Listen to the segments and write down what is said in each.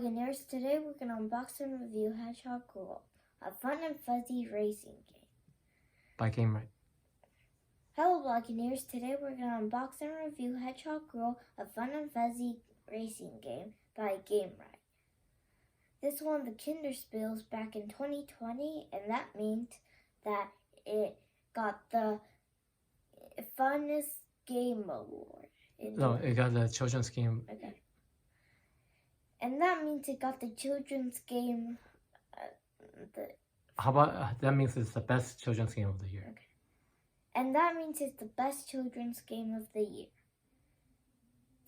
Blogineers, today we're going to unbox and review Hedgehog Roll, a fun and fuzzy racing game. By Game Right. Hello Blogineers, today we're going to unbox and review Hedgehog Roll, a fun and fuzzy racing game by Game Right. This won the Kinderspiels back in 2020, and that means that it got the Funnest Game Award. No, it got the Children's Game. Okay. And that means it got the children's game. How about that means it's the best children's game of the year. Okay. And that means it's the best children's game of the year.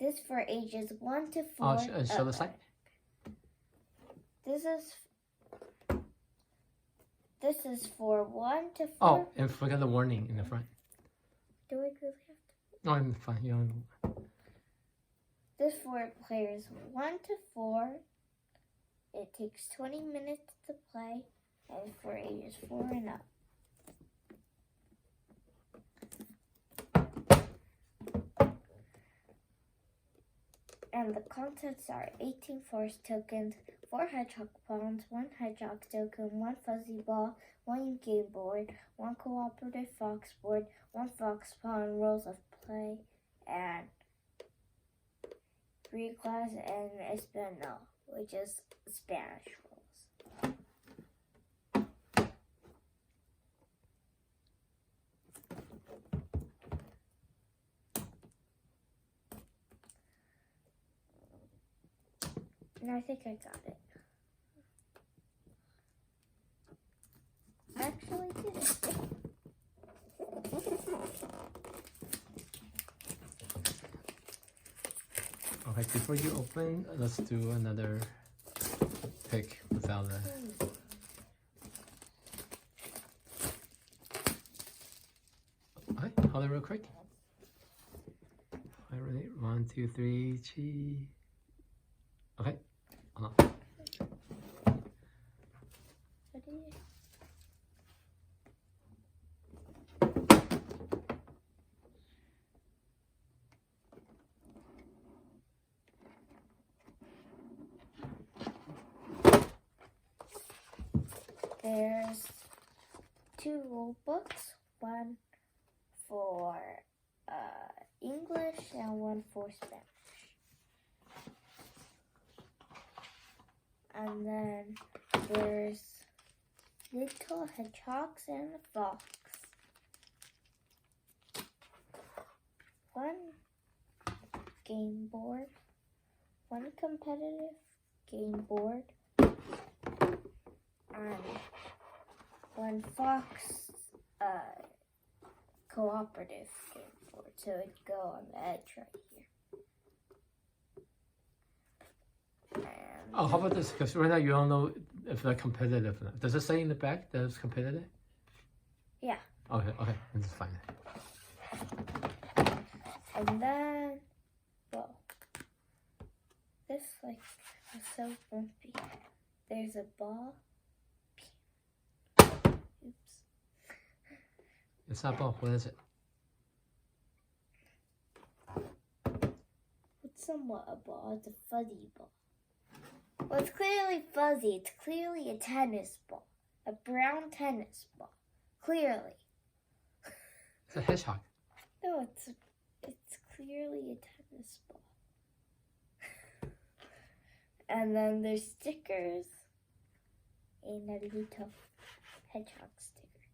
This for ages 1 to 4. Show the side. This is for 1 to 4. Oh, and forget the warning in the front. Do I really have to? No, I'm fine. You don't... This for players 1 to 4. It takes 20 minutes to play, and for ages 4 and up. And the contents are 18 force tokens, 4 hedgehog pawns, 1 hedgehog token, 1 fuzzy ball, 1 game board, 1 cooperative fox board, 1 fox pawn, rules of play, and 3 class and Espanol, which is Spanish rules. And I think I got it. I actually did it. Okay, before you open, let's do another pick without the... Okay, hold it real quick. Alright, ready? 1, 2, 3, cheese. Okay, hold on. There's 2 rule books, one for English and one for Spanish. And then there's little hedgehogs and a fox. 1 game board, 1 competitive game board, and 1 fox cooperative game board, so it'd go on the edge right here. And Oh, how about this? Because right now you don't know if they're competitive or not. Does it say in the back that it's competitive? yeah. Okay, that's fine. And then, well, this like is so bumpy. There's a ball. Oops. It's not ball. What is it? It's somewhat a ball. It's a fuzzy ball. Well, it's clearly fuzzy. It's clearly a tennis ball. A brown tennis ball. Clearly. It's a hedgehog. No, it's clearly a tennis ball. And then there's stickers and a little hedgehog sticker.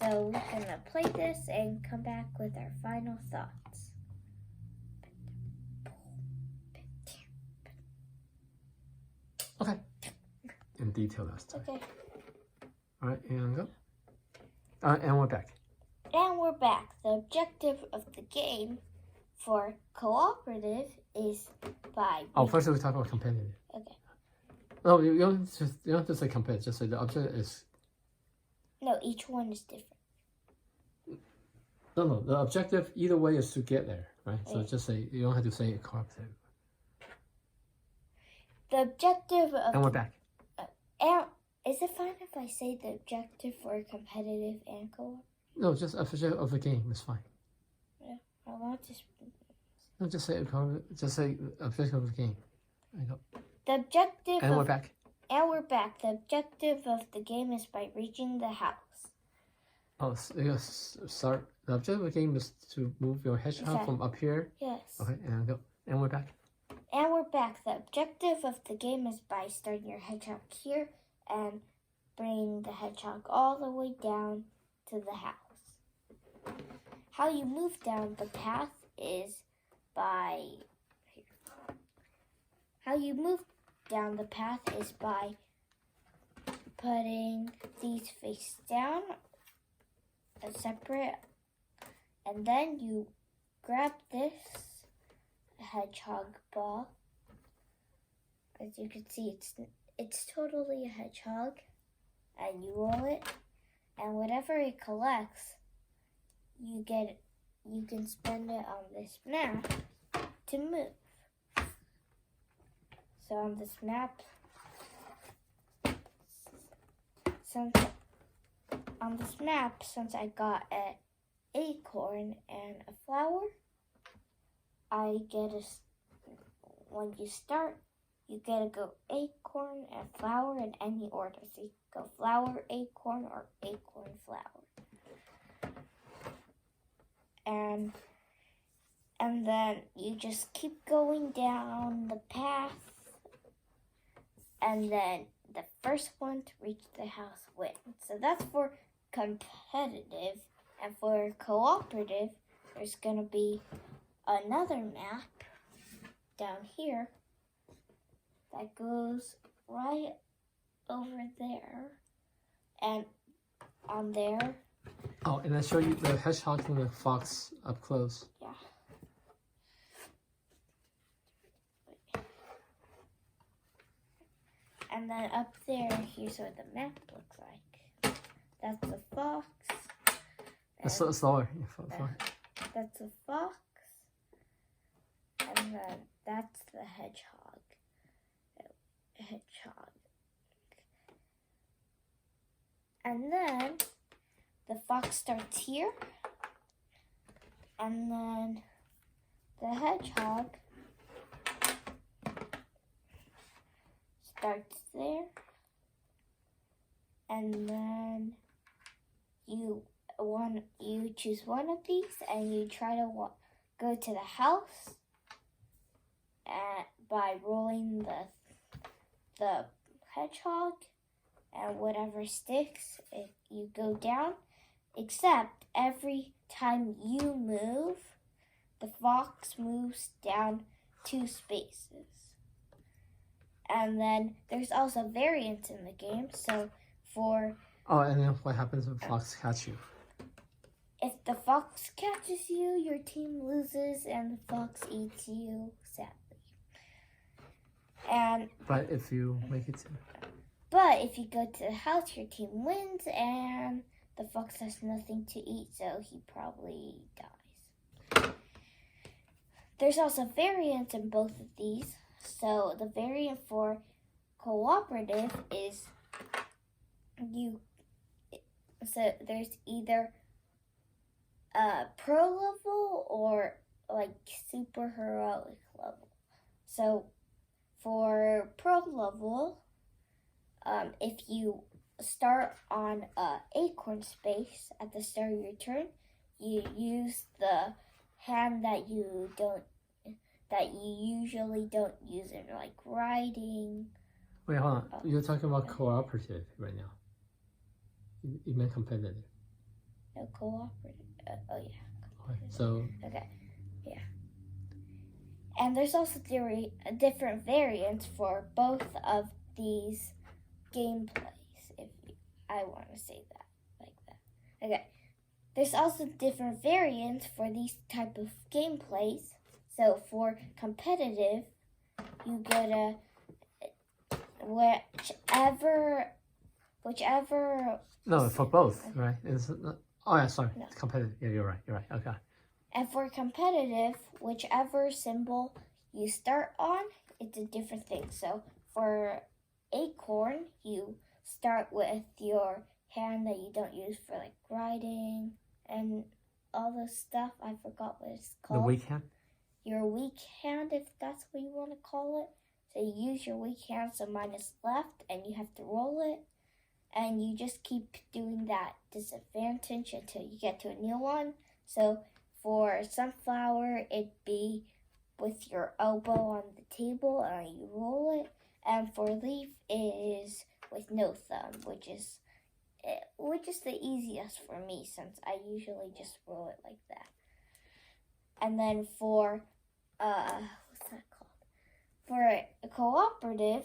So we're gonna play this and come back with our final thoughts. Okay. In detail last time. Okay. All right, and go. And we're back. And we're back. The objective of the game for cooperative is by... Oh, first we talk about competitive. Okay. No, you don't just say competitive. Just say the object is... No, each one is different. No, the objective either way is to get there, right? So Right. just say, you don't have to say cooperative. The objective of... And we're back. And is it fine if I say the objective for competitive and co-op? No, just objective of the game is fine. Yeah, I want to... No, just say objective of the game. There you go. The objective And we're back. And we're back. The objective of the game is by reaching the house. Oh, yes. Start. The objective of the game is to move your hedgehog from up here. Yes. Okay, and go. And we're back. And we're back. The objective of the game is by starting your hedgehog here and bringing the hedgehog all the way down to the house. How you move down the path is by putting these face down, separate, and then you grab this hedgehog ball. As you can see, it's totally a hedgehog, and you roll it, and whatever it collects, you can spend it on this map to move. So on this map, since I got an acorn and a flower, when you start, you get to go acorn and flower in any order. So you go flower, acorn, or acorn, flower. And then you just keep going down the path, and then the first one to reach the house wins. So that's for competitive, and for cooperative, there's going to be another map down here that goes right over there, and on there. Oh, and I show you the hedgehog and the fox up close. Yeah. And then up there, here's what the map looks like. That's the fox. Slower. That's the fox. And then that's the hedgehog. And then the fox starts here. And then the hedgehog starts there. And then you choose one of these and you try to go to the house by rolling the hedgehog, and whatever sticks, you go down, except every time you move, the fox moves down 2 spaces. And then there's also variance in the game. So and then what happens if the fox catches you? If the fox catches you, your team loses and the fox eats you, sadly. But if you make it But if you go to the house, your team wins and the fox has nothing to eat, so he probably dies. There's also variance in both of these. So the variant for cooperative is there's either a pro level or like super heroic level. So for pro level, if you start on a acorn space at the start of your turn, you use the hand that you usually don't use in like riding. Wait, hold on. You're talking about cooperative right now. You meant competitive. No, cooperative. Oh yeah. Okay, so. Okay. Yeah. And there's also different variants for both of these gameplays, if I want to say that like that. Okay. There's also different variants for these type of gameplays. So for competitive, you gotta whichever. No, for both, right? Sorry. No. It's competitive. Yeah, you're right. Okay. And for competitive, whichever symbol you start on, it's a different thing. So for acorn, you start with your hand that you don't use for like riding and all this stuff. I forgot what it's called. The weak hand? Your weak hand, if that's what you want to call it. So you use your weak hand, so mine is left, and you have to roll it. And you just keep doing that disadvantage until you get to a new one. So for sunflower, it'd be with your elbow on the table and you roll it. And for leaf, it is with no thumb, which is the easiest for me since I usually just roll it like that. And then for what's that called? For a cooperative,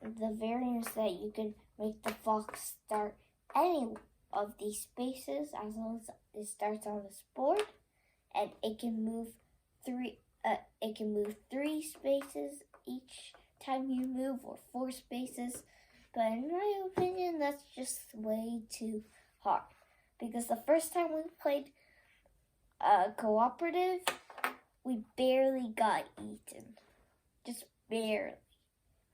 the variance that you can make the fox start any of these spaces as long as it starts on this board, and it can move three spaces each time you move, or 4 spaces. But in my opinion, that's just way too hard, because the first time we played cooperative, we barely got eaten, just barely.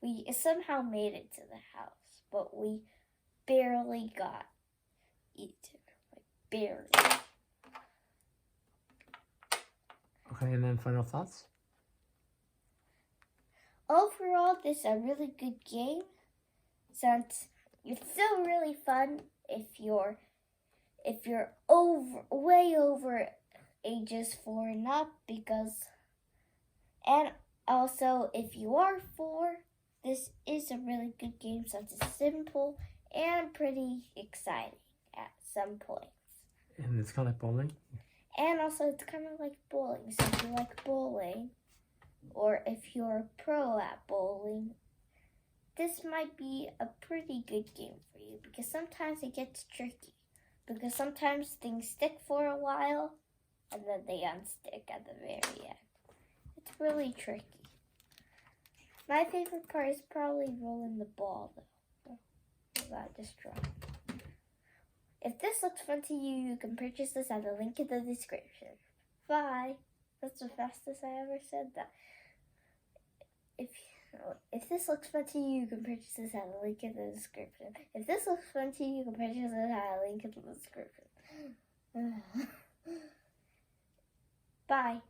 We somehow made it to the house, but we barely got eaten. Like, barely. Okay, and then final thoughts? Overall, this is a really good game, since it's still really fun if you're way over ages 4 and up, and also if you are 4, this is a really good game since it's simple and pretty exciting at some points. And it's kind of like bowling? And also it's kind of like bowling. So if you like bowling, or if you're a pro at bowling, this might be a pretty good game for you, because sometimes it gets tricky. Because sometimes things stick for a while, and then they unstick at the very end. It's really tricky. My favorite part is probably rolling the ball, though. That just dropped. If this looks fun to you, you can purchase this at the link in the description. Bye. That's the fastest I ever said that. If this looks fun to you, you can purchase this at the link in the description. If this looks fun to you, you can purchase it at the link in the description. Bye.